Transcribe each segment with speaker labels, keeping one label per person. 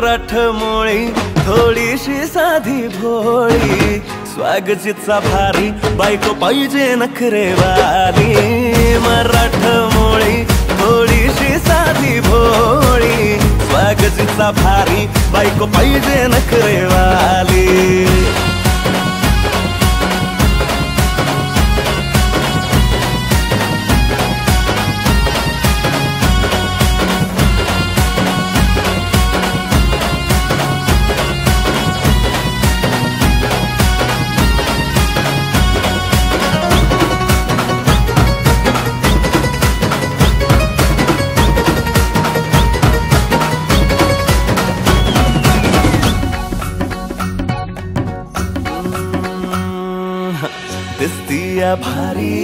Speaker 1: मराठमोळी थोडीशी साधी भोळी स्वागतीचा भारी बायको पाहिजे नखरेवाली मराठमोळी थोडीशी साधी भोळी स्वागतीचा भारी बायको पाहिजे नखरेवाली दिसतीया भारी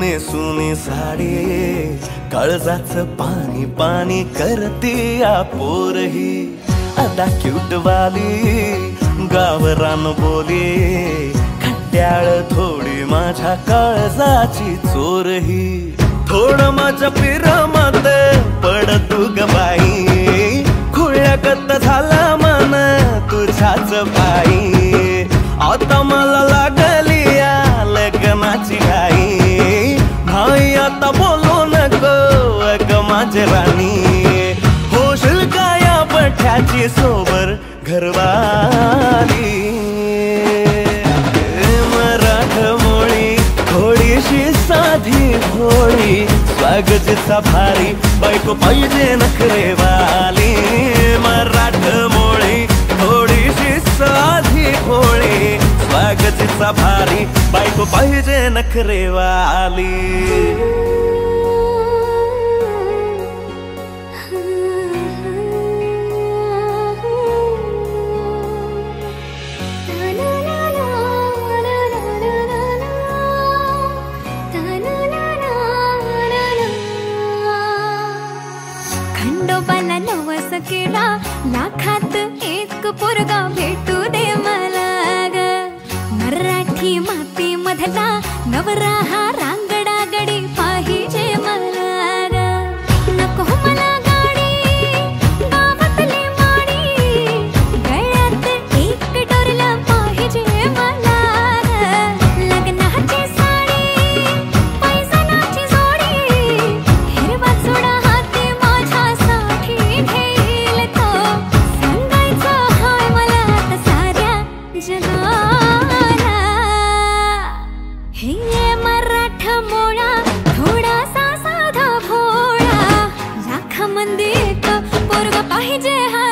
Speaker 1: नेसुनी साडी काळजाचं पाणी पाणी करतीया पोरही आता क्यूटवाली गावरान बोली खट्याळ थोडी माझ्या काळजाची चोरही थोडं माझ्या पिरमत पड तू ग बाई खुळ्यागत झाला मन तुझ्याच पायी आता मला लागली लग्नाची घाई भाई आता बोलू नको अग माझी राणी होशील का या पठ्याची सोबर घरवाली मराठमोळी थोडीशी साधी भोळी स्वागतीचा भारी बायको पाहिजे नखरेवाली मराठमोळी थोडीशी साधी भोळी स्वागतीचा भारी बायको पाहिजे नखरेवाली
Speaker 2: खंडोबाला नवस केला लाखात एक पोरगा भेटू दे मला ग मराठी माती मधला नवरा हा रांगडा गडी पाहिजे मला ग नको मला गाडी गावातली माडी गळ्यात एक डोरला पाहिजे मला ग लग्नाची साडी पैसनाची जोडी हिरवा चुडा हाती माझ्यासाठी घेईल तो सांगायचा हाय मला आता साऱ्या जगाला हे मराठमोळा थोडासा साधा भोळा लाखामध्ये एक पोरगा पाहिजे हा